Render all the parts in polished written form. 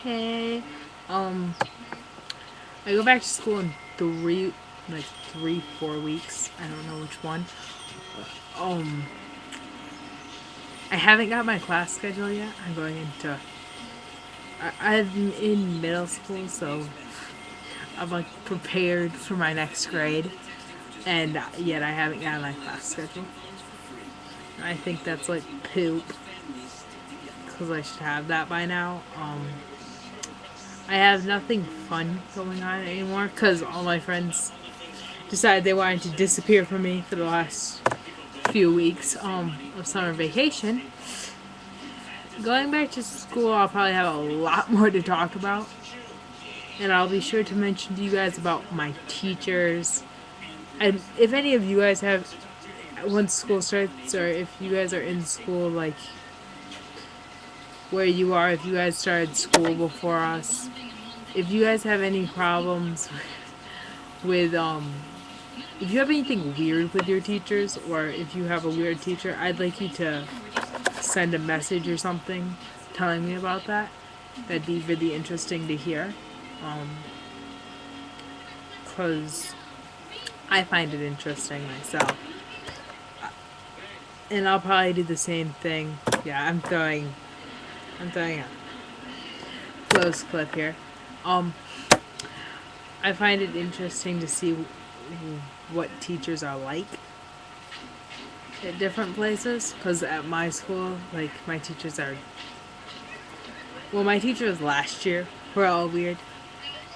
Hey, um, I go back to school in 4 weeks. I don't know which one. Um, I haven't got my class schedule yet. I'm going into. I'm in middle school, so I'm like prepared for my next grade, and yet I haven't got my class schedule. I think that's like poop, because I should have that by now. I have nothing fun going on anymore because all my friends decided they wanted to disappear from me for the last few weeks of summer vacation. Going back to school, I'll probably have a lot more to talk about, and I'll be sure to mention to you guys about my teachers. And if any of you guys have, once school starts, or if you guys are in school, like where you are, if you guys started school before us, if you guys have any problems with if you have anything weird with your teachers, or if you have a weird teacher, I'd like you to send a message or something telling me about that. That'd be really interesting to hear. Because I find it interesting myself. And I'll probably do the same thing. Yeah, I'm throwing a close clip here. I find it interesting to see what teachers are like at different places, because at my school, like, my teachers are, well, my teachers last year were all weird.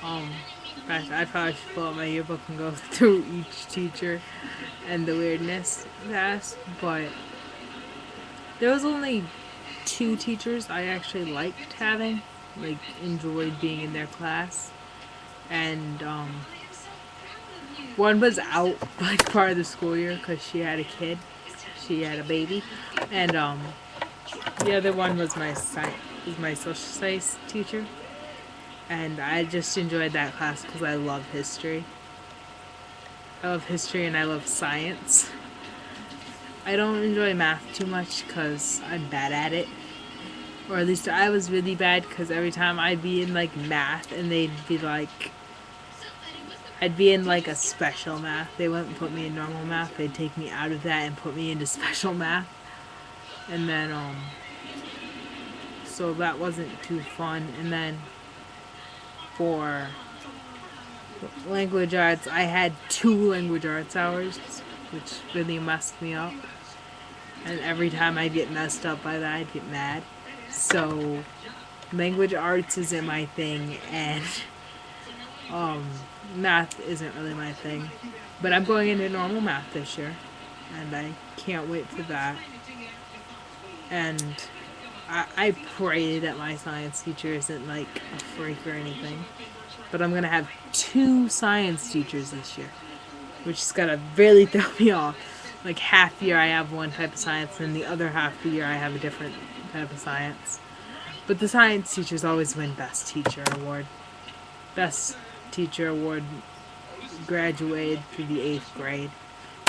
I probably should pull out my yearbook and go through each teacher and the weirdness that's, but there was only two teachers I actually liked having, like, enjoyed being in their class, and one was out like part of the school year because she had a kid. She had a baby, and the other one was my social studies teacher, and I just enjoyed that class because I love history. I love history and I love science. I don't enjoy math too much because I'm bad at it, or at least I was really bad, because every time I'd be in like math and they'd be like, I'd be in like a special math. They wouldn't put me in normal math. They'd take me out of that and put me into special math. And then so that wasn't too fun. And then for language arts, I had 2 language arts hours, which really messed me up. And every time I get messed up by that, I'd get mad. So language arts isn't my thing, and math isn't really my thing. But I'm going into normal math this year, and I can't wait for that. And I pray that my science teacher isn't like a freak or anything. But I'm gonna have 2 science teachers this year, which is gonna really throw me off. Like, half the year I have one type of science, and the other half the year I have a different type of science. But the science teachers always win Best Teacher Award. Best Teacher Award graduated through the 8th grade.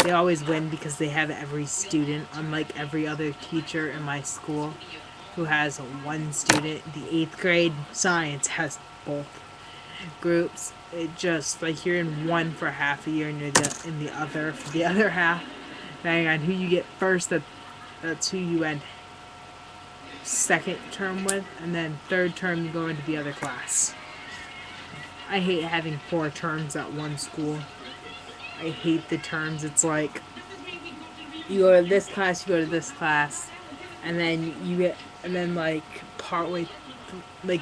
They always win because they have every student, unlike every other teacher in my school who has one student. The 8th grade science has both groups. It just, like, you're in one for half a year and you're in the other for the other half. Depending on who you get first, that's who you end second term with, and then third term you go into the other class. I hate having 4 terms at one school. I hate the terms. It's like, you go to this class, you go to this class, and then you get, and then like partway, like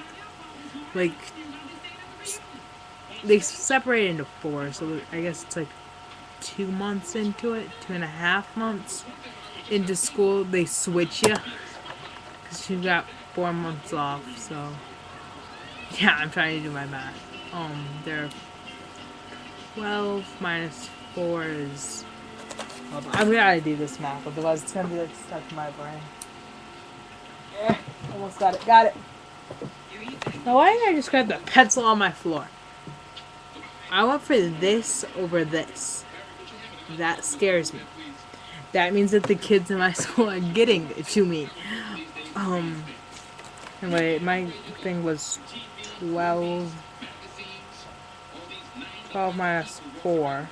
they separate into 4, so I guess it's like 2 months into it, 2.5 months into school, they switch you, because you got 4 months off. So yeah, I'm trying to do my math. They're 12 minus 4 is, hold on, I'm gonna do this math, otherwise it's gonna be like stuck in my brain. Yeah, almost got it. Now, why did I just grab the pencil on my floor? I went for this over this. That scares me. That means that the kids in my school are getting it to me. Anyway, my thing was 12, 12 minus 4.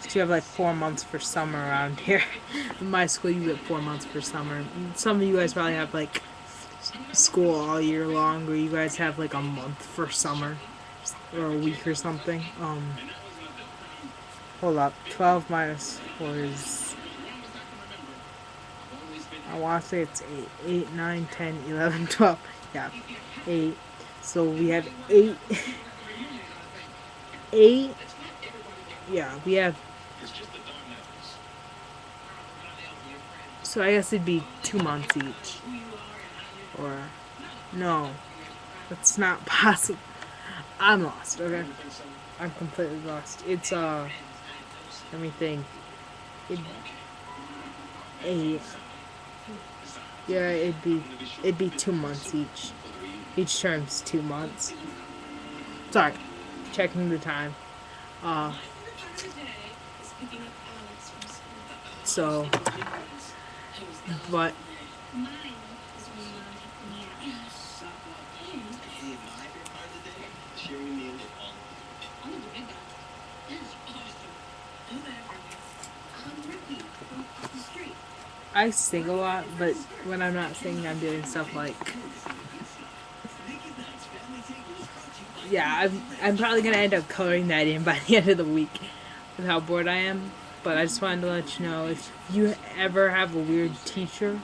So you have like 4 months for summer around here. In my school, you get 4 months for summer. Some of you guys probably have like school all year long, or you guys have like a month for summer, or a week or something. Hold up. 12 minus 4 is... I want to say it's 8, 8, 9, 10, 11, 12. Yeah, 8. So we have 8. 8. Yeah, we have... So I guess it'd be 2 months each. Or... No. That's not possible. I'm lost, okay? I'm completely lost. It's, let me think. 8. Yeah, it'd be 2 months each. Each term's 2 months. Sorry, checking the time. So, but I sing a lot, but when I'm not singing, I'm doing stuff like... Yeah, I'm probably going to end up coloring that in by the end of the week with how bored I am. But I just wanted to let you know, if you ever have a weird teacher,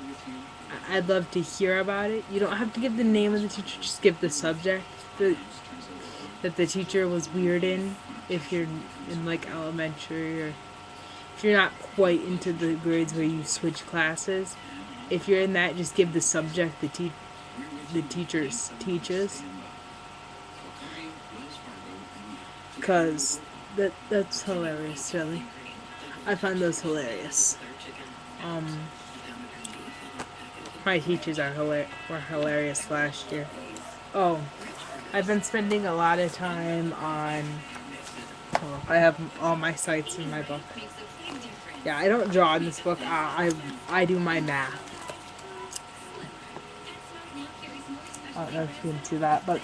I'd love to hear about it. You don't have to give the name of the teacher, just give the subject that the teacher was weird in, if you're in like elementary, or if you're not quite into the grades where you switch classes. If you're in that, just give the subject the teacher teaches. Because that's hilarious, really. I find those hilarious. My teachers were hilarious last year. Oh, I've been spending a lot of time on... Oh, I have all my sites in my book. Yeah, I don't draw in this book. I do my math. I don't know if you can see that, but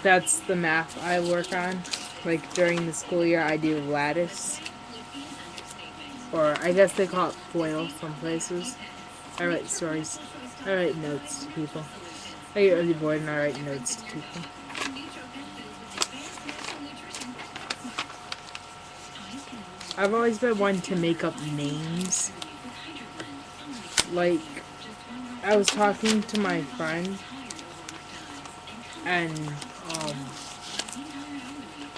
that's the math I work on. Like during the school year, I do lattice, or I guess they call it FOIL some places. I write stories. I write notes to people. I get really bored and I write notes to people. I've always been one to make up names. Like, I was talking to my friend, and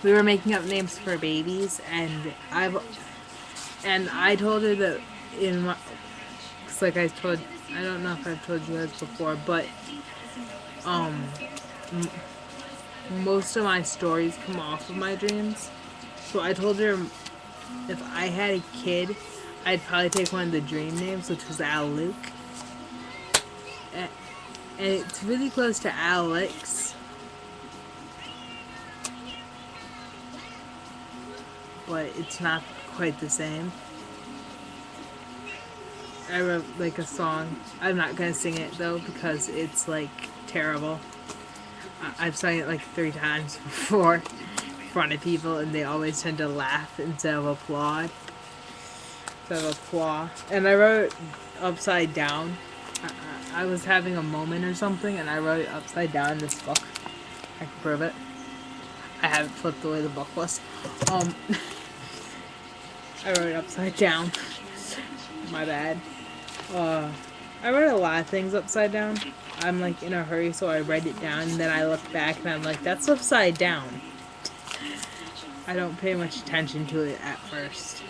we were making up names for babies, and I told her that in my, cause like I don't know if I've told you guys before, but most of my stories come off of my dreams. So I told her if I had a kid, I'd probably take one of the dream names, which was Al Luke. And it's really close to Alex. But it's not quite the same. I wrote like a song. I'm not gonna sing it though because it's like terrible. I've sung it like 3 times before in front of people, and they always tend to laugh instead of applaud. And I wrote it upside down. I was having a moment or something, and I wrote it upside down in this book. I can prove it. I have it flipped the way the book was. I wrote it upside down. My bad. I wrote a lot of things upside down. I'm like in a hurry, so I write it down, and then I look back and I'm like, that's upside down. I don't pay much attention to it at first.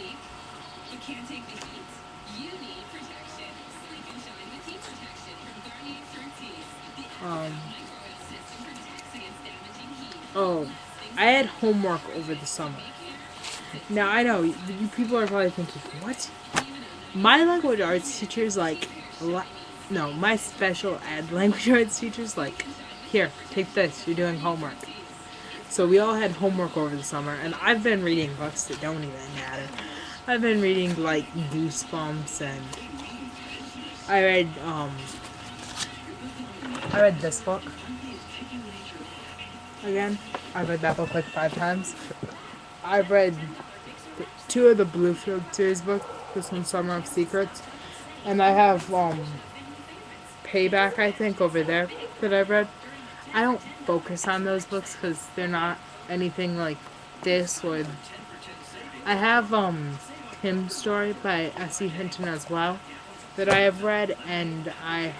Oh, I had homework over the summer. Now, I know, you people are probably thinking, what? My language arts teacher's like, no, my special ed language arts teacher's like, here, take this, you're doing homework. So we all had homework over the summer, and I've been reading books that don't even matter. I've been reading, like, Goosebumps, and I read, I read this book. Again, I've read that book like 5 times. I've read 2 of the Bluefield series books. This one's Summer of Secrets. And I have Payback, I think, over there that I've read. I don't focus on those books because they're not anything like this. Or I have Him Story by S.E. Hinton as well that I have read, and I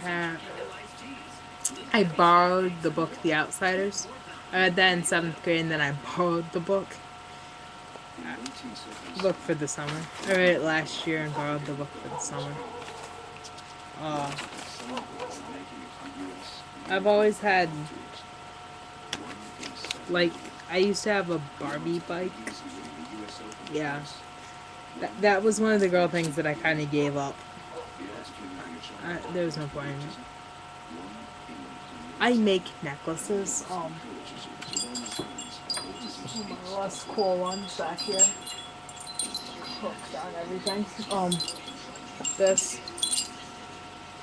borrowed the book The Outsiders. I read that in 7th grade, and then I borrowed the book for the summer. I read it last year and borrowed the book for the summer. I've always had, like, I used to have a Barbie bike. Yeah. That was one of the girl things that I kind of gave up. There was no point in it. I make necklaces. My less cool ones back here. Hooked on everything. This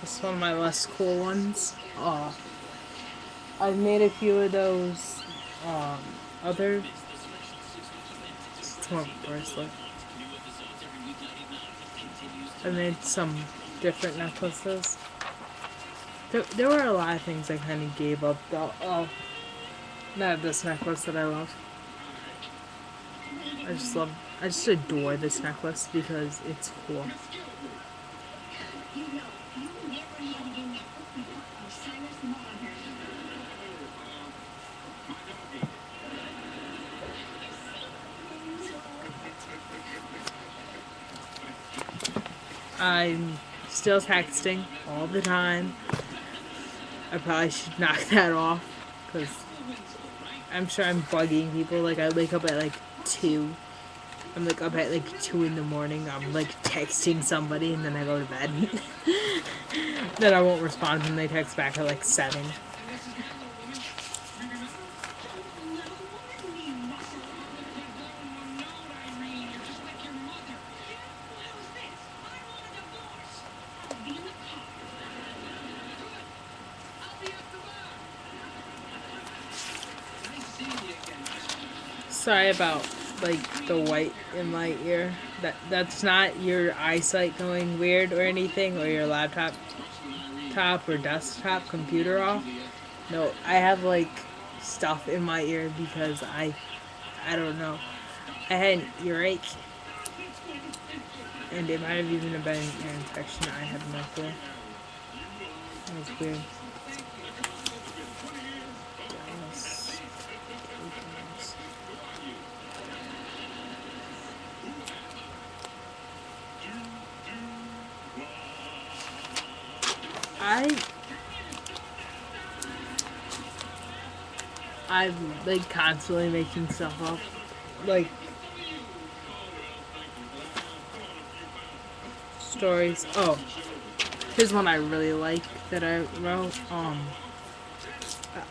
is one of my less cool ones. I've made a few of those. Other. It's more of a bracelet. I made some different necklaces. There were a lot of things I kind of gave up though. Not this necklace that I love. I just adore this necklace because it's cool. I'm still texting all the time. I probably should knock that off because I'm sure I'm bugging people. Like, I wake up at like 2. I'm like up at like 2 in the morning. I'm like texting somebody and then I go to bed. Then I won't respond when they text back at like 7. Sorry about like the white in my ear. That's not your eyesight going weird or anything, or your laptop or desktop computer off. No, I have like stuff in my ear because I don't know. I had an earache, and it might have even been an ear infection. I had no clue. That was weird. I'm like constantly making stuff up. Like stories. Oh, here's one I really like that I wrote.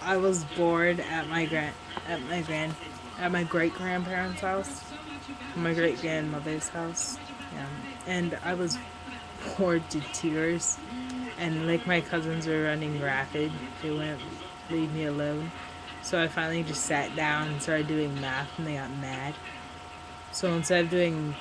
I was bored at my great grandparents' house, my great grandmother's house, yeah, and I was bored to tears. And like my cousins were running rapid, they wouldn't leave me alone. So I finally just sat down and started doing math, and they got mad. So instead of doing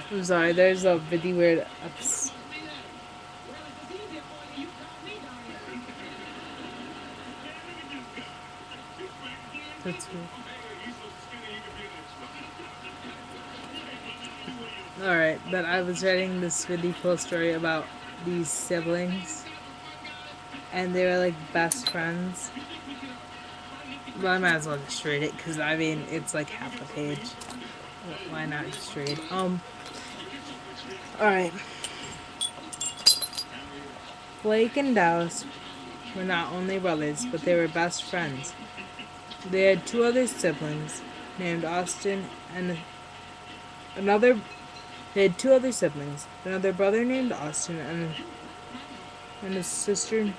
I'm sorry, there's a really weird that's weird. Alright, but I was writing this really cool story about these siblings, and they were like best friends. Well, I might as well just read it because I mean it's like half a page. Why not just read? Alright. Blake and Dallas were not only brothers, but they were best friends. They had 2 other siblings named Austin and another. They had 2 other siblings, another brother named Austin and a sister